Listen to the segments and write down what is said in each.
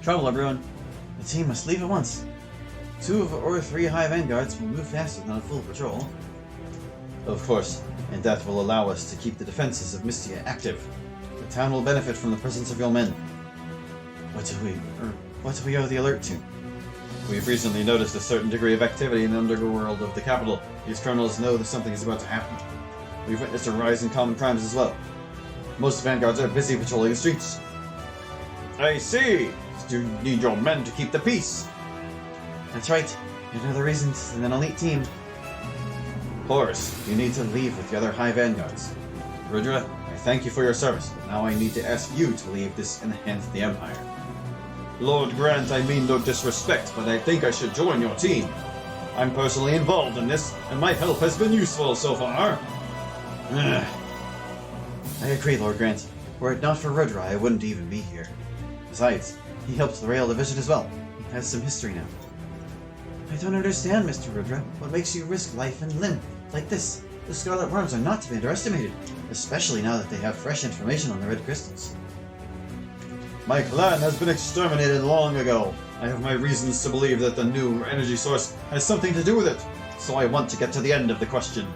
trouble, everyone. The team must leave at once. 2 or 3 high vanguards will move faster than a full patrol. Of course, and that will allow us to keep the defenses of Mystia active. The town will benefit from the presence of your men. What do we owe the alert to? We've recently noticed a certain degree of activity in the underworld of the capital. These colonels know that something is about to happen. We've witnessed a rise in common crimes as well. Most vanguards are busy patrolling the streets. I see! You need your men to keep the peace. That's right. Yet another reason than an elite team. Horus, you need to leave with the other high vanguards. Rudra, I thank you for your service, but now I need to ask you to leave this in the hands of the Empire. Lord Grant, I mean no disrespect, but I think I should join your team. I'm personally involved in this, and my help has been useful so far. I agree, Lord Grant. Were it not for Rudra, I wouldn't even be here. Besides, he helped the Rail Division as well. He has some history now. I don't understand, Mr. Rudra. What makes you risk life and limb like this? The Scarlet Worms are not to be underestimated, especially now that they have fresh information on the Red Crystals. My clan has been exterminated long ago. I have my reasons to believe that the new energy source has something to do with it, so I want to get to the end of the question.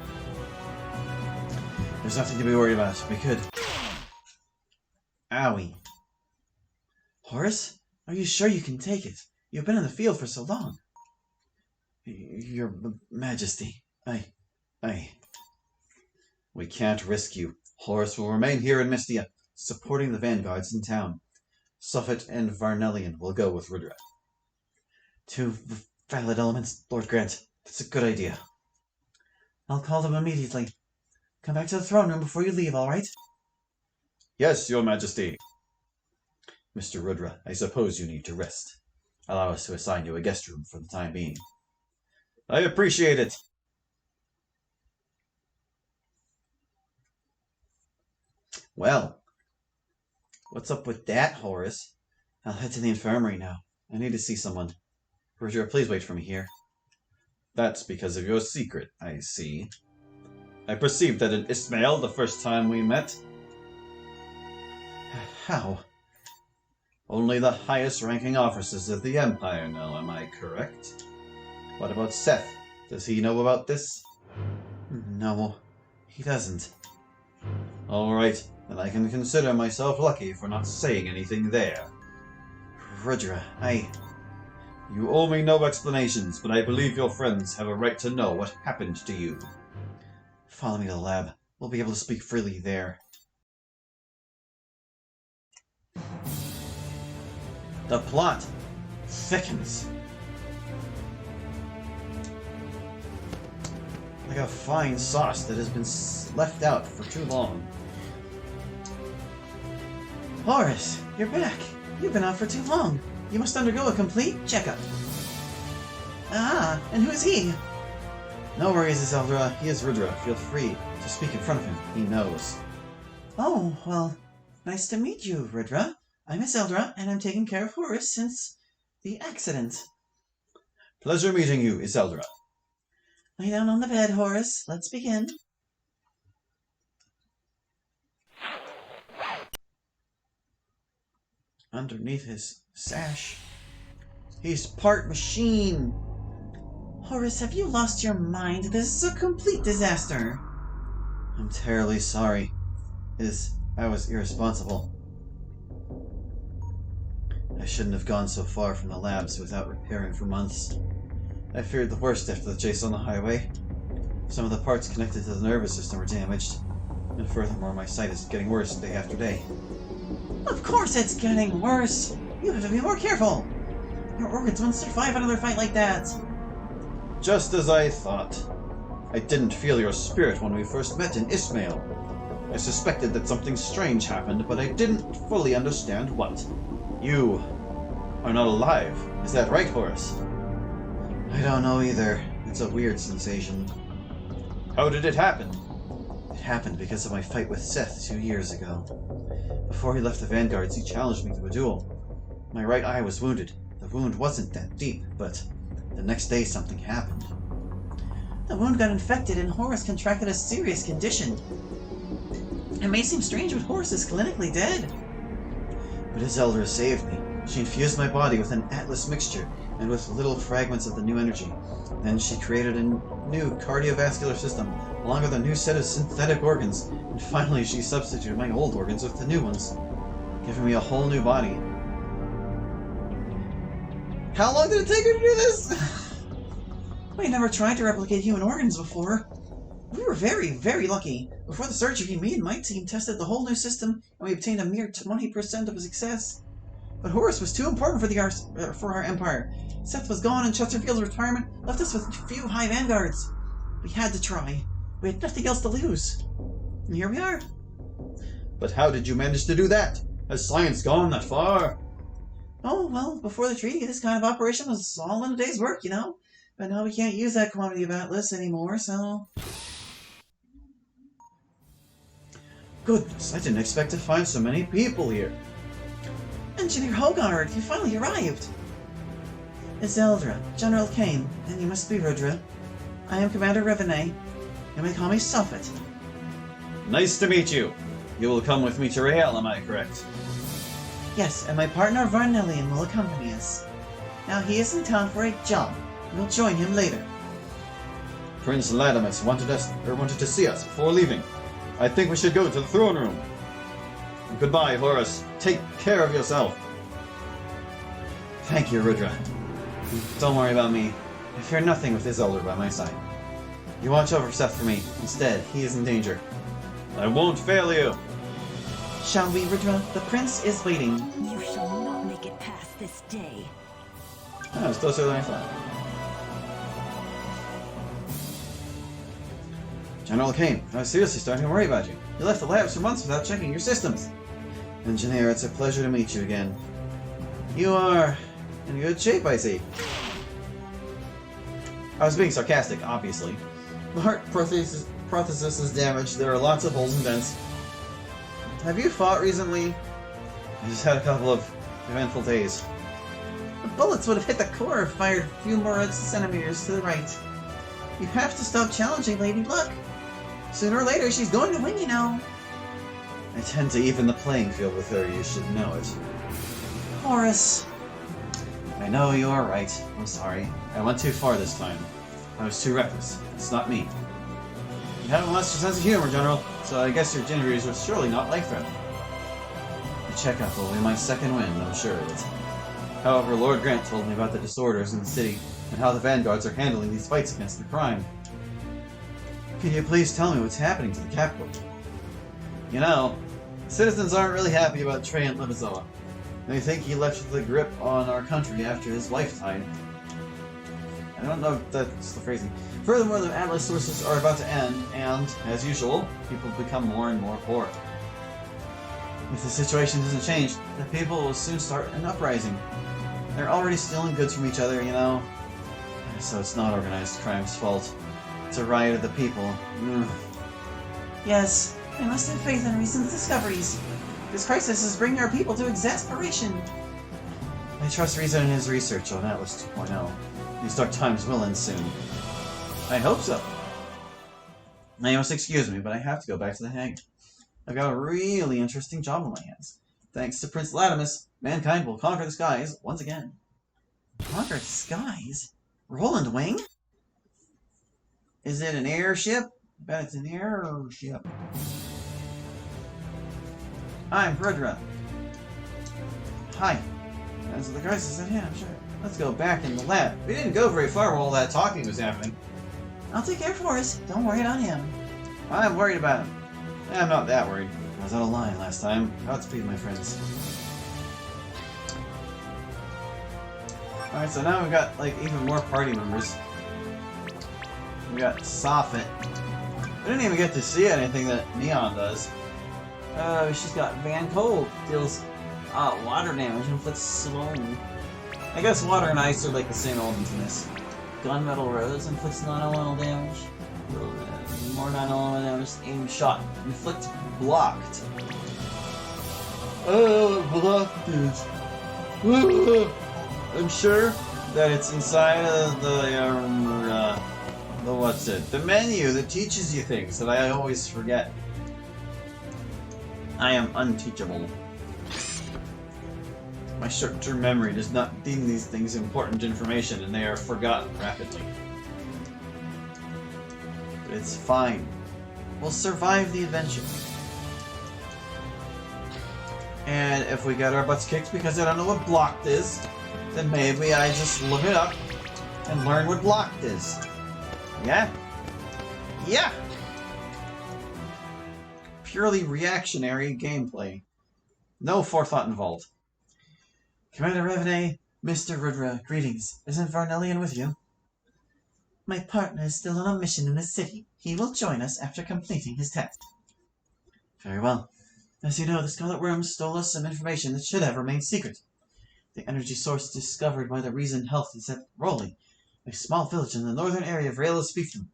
There's nothing to be worried about. We could... Owie. Horus? Are you sure you can take it? You've been in the field for so long. Your Majesty, We can't risk you. Horus will remain here in Mystia, supporting the vanguards in town. Suffet and Varnelian will go with Rudra. 2 valid elements, Lord Grant. That's a good idea. I'll call them immediately. Come back to the throne room before you leave, all right? Yes, Your Majesty. Mr. Rudra, I suppose you need to rest. Allow us to assign you a guest room for the time being. I appreciate it. Well, what's up with that, Horus? I'll head to the infirmary now. I need to see someone. Rudra, please wait for me here. That's because of your secret, I see. I perceived that in Ismail the first time we met. How? Only the highest-ranking officers of the Empire know, am I correct? What about Seth? Does he know about this? No, he doesn't. Alright, then I can consider myself lucky for not saying anything there. Rudra, You owe me no explanations, but I believe your friends have a right to know what happened to you. Follow me to the lab. We'll be able to speak freely there. The plot thickens. Like a fine sauce that has been left out for too long. Horus, you're back. You've been out for too long. You must undergo a complete checkup. Ah, and who is he? No worries, Iseldra. He is Rudra. Feel free to speak in front of him. He knows. Oh, well, nice to meet you, Rudra. I'm Iseldra, and I'm taking care of Horus since the accident. Pleasure meeting you, Iseldra. Lay down on the bed, Horus. Let's begin. Underneath his sash, he's part machine. Horus, have you lost your mind? This is a complete disaster. I'm terribly sorry. I was irresponsible. I shouldn't have gone so far from the labs without repairing for months. I feared the worst after the chase on the highway. Some of the parts connected to the nervous system were damaged, and furthermore, my sight is getting worse day after day. Of course it's getting worse! You have to be more careful! Your organs won't survive another fight like that! Just as I thought. I didn't feel your spirit when we first met in Ismail. I suspected that something strange happened, but I didn't fully understand what. You are not alive. Is that right, Horus? I don't know either. It's a weird sensation. How did it happen? It happened because of my fight with Seth 2 years ago. Before he left the Vanguards, he challenged me to a duel. My right eye was wounded. The wound wasn't that deep, but the next day something happened. The wound got infected and Horus contracted a serious condition. It may seem strange, but Horus is clinically dead. But Iseldra saved me. She infused my body with an Atlas mixture and with little fragments of the new energy. Then she created a new cardiovascular system, along with a new set of synthetic organs, and finally she substituted my old organs with the new ones, giving me a whole new body. How long did it take her to do this? We never tried to replicate human organs before. We were very, very lucky. Before the surgery, me and my team tested the whole new system, and we obtained a mere 20% of a success. But Horus was too important for our empire. Seth was gone, and Chesterfield's retirement left us with few high vanguards. We had to try. We had nothing else to lose. And here we are. But how did you manage to do that? Has science gone that far? Oh, well, before the treaty, this kind of operation was all in a day's work, you know? But now we can't use that quantity of Atlas anymore, so... Goodness, I didn't expect to find so many people here. Engineer Hogard, you finally arrived! Iseldra, General Kane, and you must be Rudra. I am Commander Revenet. You may call me Sophit. Nice to meet you. You will come with me to Rael, am I correct? Yes, and my partner Varnelian will accompany us. Now he is in town for a job. We'll join him later. Prince Latimus wanted to see us before leaving. I think we should go to the throne room. Goodbye, Horus. Take care of yourself. Thank you, Rudra. Don't worry about me. I fear nothing with Iseldra by my side. You watch over Seth for me. Instead, he is in danger. I won't fail you. Shall we, Rudra? The prince is waiting. You shall not make it past this day. Oh, it's closer than I thought. General Kane, I was seriously starting to worry about you. You left the labs for months without checking your systems. Engineer, it's a pleasure to meet you again. You are in good shape, I see. I was being sarcastic, obviously. The heart prosthesis is damaged. There are lots of holes and dents. Have you fought recently? I just had a couple of eventful days. The bullets would have hit the core if fired a few more centimeters to the right. You have to stop challenging Lady Luck. Sooner or later, she's going to win, you know. I tend to even the playing field with her, you should know it. Horus. I know you are right. I'm sorry. I went too far this time. I was too reckless. It's not me. You have a monster sense of humor, General, so I guess your injuries are surely not life-threatening. The checkup will be my second win, I'm sure of it. However, Lord Grant told me about the disorders in the city and how the vanguards are handling these fights against the crime. Can you please tell me what's happening to the capital? You know, citizens aren't really happy about Trey and Libizoa. They think he left the grip on our country after his wife died. I don't know if that's the phrasing. Furthermore, the Atlas sources are about to end, and, as usual, people become more and more poor. If the situation doesn't change, the people will soon start an uprising. They're already stealing goods from each other, you know? So it's not organized crime's fault. It's a riot of the people. Ugh. Yes, I must have faith in recent discoveries. This crisis is bringing our people to exasperation. I trust Reason in his research on Atlas 2.0. These dark times will end soon. I hope so. Now you must excuse me, but I have to go back to the Hague. I've got a really interesting job on my hands. Thanks to Prince Latimus, mankind will conquer the skies once again. Conquer the skies? Roland Wing? Is it an airship? I bet it's an airship. I'm Rudra. Hi. As the crisis at hand, sure. Let's go back in the lab. We didn't go very far while all that talking was happening. I'll take care of Horus. Don't worry about him. I'm worried about him. I'm not that worried. I was out of line last time. Godspeed, my friends. Alright, so now we've got, like, even more party members. We got Sophit. We didn't even get to see anything that Neon does. She's got Van Cole. Deals water damage, inflicts slowly. I guess water and ice are like the same elements in this. Gunmetal Rose inflicts non-elemental damage. More non-elemental damage. Aim shot. Inflict blocked. Blocked is. I'm sure that it's inside of the what's it? The menu that teaches you things that I always forget. I am unteachable. My short-term memory does not deem these things important information, and they are forgotten rapidly. But it's fine. We'll survive the adventure. And if we get our butts kicked because I don't know what blocked is, then maybe I just look it up and learn what blocked is. Yeah? Yeah! Purely reactionary gameplay. No forethought involved. Commander Reveille, Mr. Rudra, greetings. Isn't Varnellian with you? My partner is still on a mission in the city. He will join us after completing his task. Very well. As you know, the Scarlet Worms stole us some information that should have remained secret. The energy source discovered by the Reason Health is at Rowley, a small village in the northern area of Raela's fiefdom.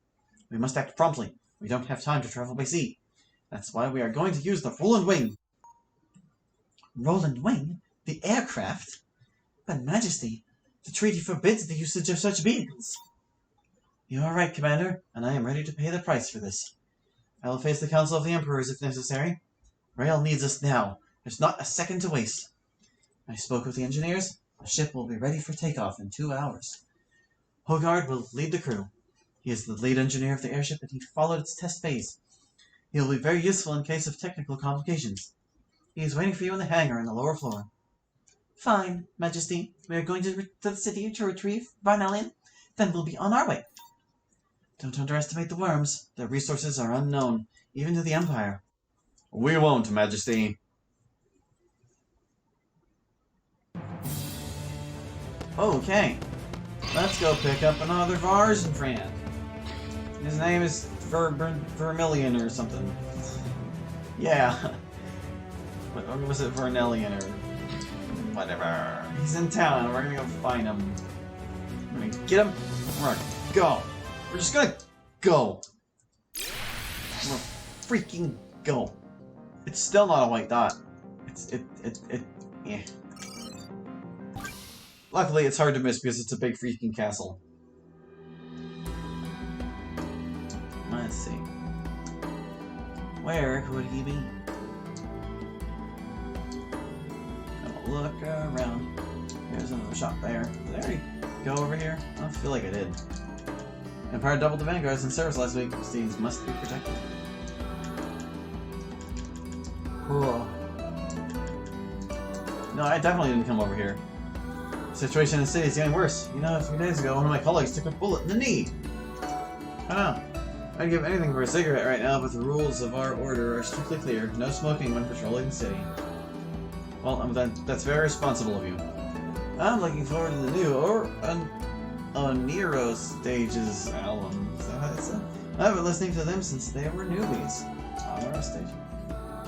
We must act promptly. We don't have time to travel by sea. That's why we are going to use the Roland Wing. Roland Wing? The aircraft? But Majesty, the treaty forbids the usage of such vehicles. You are right, Commander, and I am ready to pay the price for this. I will face the Council of the Emperors if necessary. Rael needs us now. There's not a second to waste. I spoke with the engineers. The ship will be ready for takeoff in 2 hours. Hogard will lead the crew. He is the lead engineer of the airship, and he followed its test phase. He will be very useful in case of technical complications. He is waiting for you in the hangar on the lower floor. Fine, Majesty. We are going to the city to retrieve Varnellian. Then we'll be on our way. Don't underestimate the worms. Their resources are unknown, even to the Empire. We won't, Majesty. Okay. Let's go pick up another Varzen friend. His name is Vermilion or something. Yeah. Or was it Vernellian or whatever? He's in town. We're gonna go find him. We're gonna get him. We're gonna go. We're just gonna go. We're freaking go. It's still not a white dot. Yeah. Luckily, it's hard to miss because it's a big freaking castle. Let's see. Where could he be? I'll look around. There's another shop there. Did I already go over here? I don't feel like I did. Empire doubled the vanguards in service last week. Steeds must be protected. Cool. No, I definitely didn't come over here. The situation in the city is getting worse. You know, a few days ago, one of my colleagues took a bullet in the knee. I don't know. I'd give anything for a cigarette right now, but the rules of our order are strictly clear. No smoking when patrolling the city. Well, that's very responsible of you. I'm looking forward to the new Oniro Stages album. I've been listening to them since they were newbies. Oniro Stage.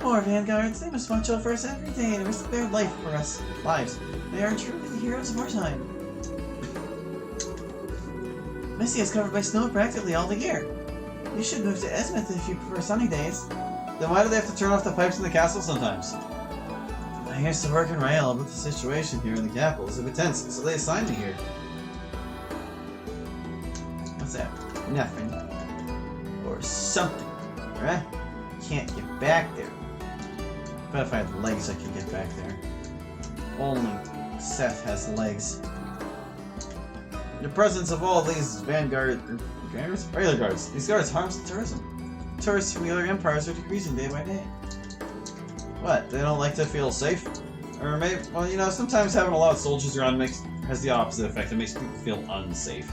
Poor vanguards, they must watch out for us every day and risk their life for us. Lives. They are truly the heroes of our time. Misty is covered by snow practically all the year. You should move to Esmith if you prefer sunny days. Then why do they have to turn off the pipes in the castle sometimes? I used to work in Rael, but the situation here in the capital is a bit tense, so they assigned me here. What's that? Nothing. Or something. Right? Can't get back there. But if I had legs, I could get back there. Only Seth has legs. In the presence of all these vanguard... Regular guards. These guards harms the tourism. Tourists from the other empires are decreasing day by day. What? They don't like to feel safe? Or maybe... Well, you know, sometimes having a lot of soldiers around has the opposite effect. It makes people feel unsafe.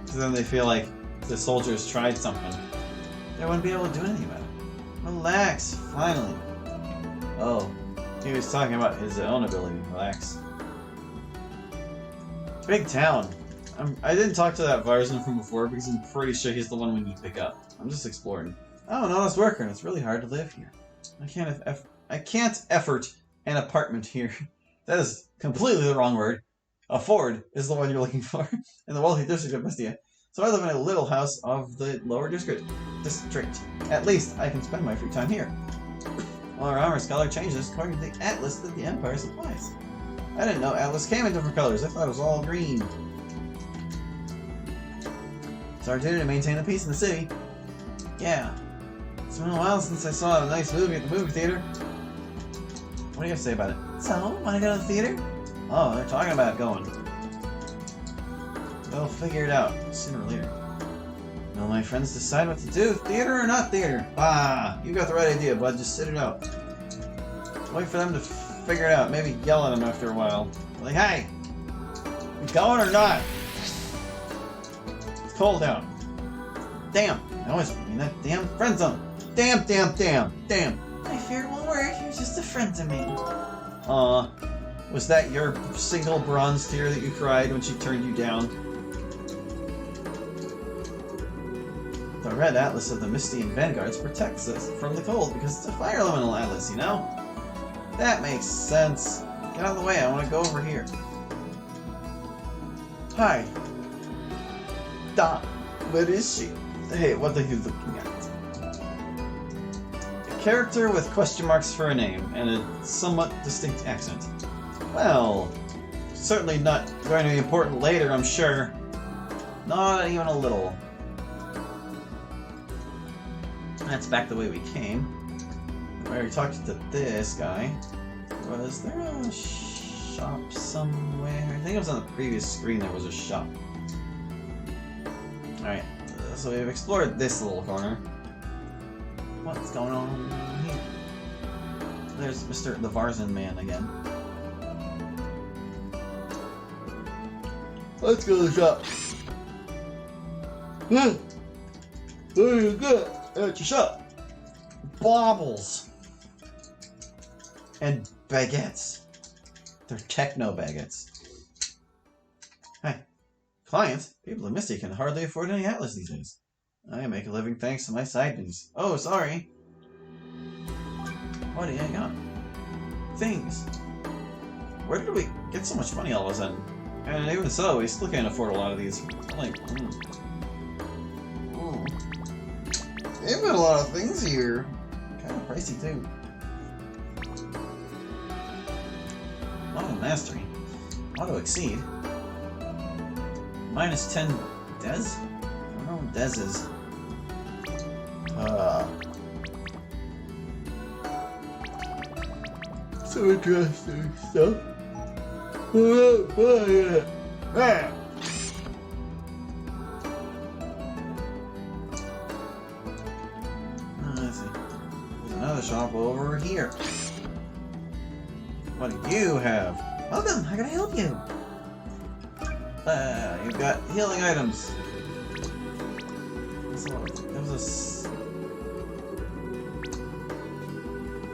So then they feel like the soldiers tried something. They wouldn't be able to do anything about it. Relax, finally. Oh, he was talking about his own ability. Relax. Big town. I didn't talk to that Varzen from before because I'm pretty sure he's the one we need to pick up. I'm just exploring. I'm an honest worker and it's really hard to live here. I can't effort an apartment here. That is completely the wrong word. Afford is the one you're looking for in the wealthy district of Mystia. So I live in a little house of the lower district. At least I can spend my free time here. Well, our armor color changes according to the atlas that the Empire supplies. I didn't know atlas came in different colors. I thought it was all green. It's our duty to maintain the peace in the city. Yeah. It's been a while since I saw a nice movie at the movie theater. What do you have to say about it? So, wanna go to the theater? Oh, they're talking about going. They'll figure it out sooner or later. Will my friends decide what to do? Theater or not theater? Ah, you got the right idea, bud. Just sit it out. Wait for them to figure it out. Maybe yell at them after a while. Like, hey! You going or not? It's cold out. Damn! I always mean that damn friend zone. Damn, damn, damn, damn. I fear it won't work. You're just a friend to me. Aw. Was that your single bronze tear that you cried when she turned you down? The red atlas of the Mistian Vanguards protects us from the cold because it's a fire elemental atlas, you know? That makes sense. Get out of the way, I want to go over here. Hi. Dot. What is she? Hey, what are you looking at? A character with question marks for a name and a somewhat distinct accent. Well, certainly not going to be important later, I'm sure. Not even a little. That's back the way we came. We already talked to this guy. Was there a shop somewhere? I think it was on the previous screen there was a shop. Alright, so we've explored this little corner. What's going on here? There's Mr. the Varzin man again. Let's go to the shop. What do you get at your shop? Baubles. And baguettes. They're techno baguettes. Hi. Clients? People in Misty can hardly afford any atlas these days. I make a living thanks to my side business. Oh, sorry. What do you got? Things. Where did we get so much money all of a sudden? And even so, we still can't afford a lot of these. Like, they've got a lot of things here. Kind of pricey too. Auto mastery. Auto exceed. -10 Des? I don't know what Des is. So interesting stuff. Let's see. There's another shop over here. What do you have? Welcome, how can I help you? You've got healing items.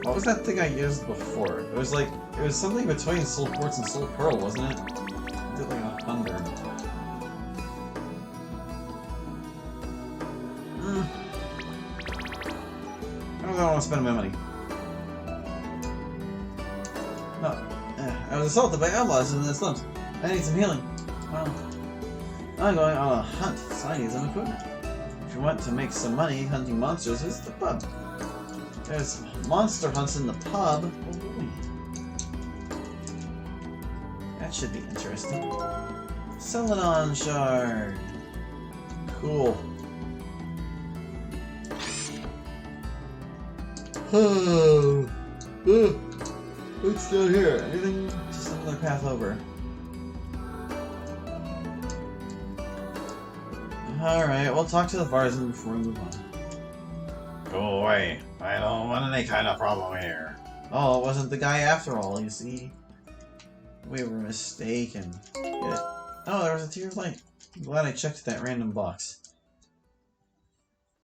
What was that thing I used before? It was like, it was something between Soul Quartz and Soul Pearl, wasn't it? I did like 100. I don't want to spend my money. No. I was assaulted by outlaws in the slums. I need some healing. Well, I'm going on a hunt, so I need some equipment. If you want to make some money hunting monsters, visit the pub. There's monster hunts in the pub. Ooh. That should be interesting. Celadon shard. Cool. Oh. What's down here? Anything? Just another path over. Alright, we'll talk to the Varzin before we move on. Go away. I don't want any kind of problem here. Oh, it wasn't the guy after all, you see. We were mistaken. Oh, there was a tear of light. I'm glad I checked that random box.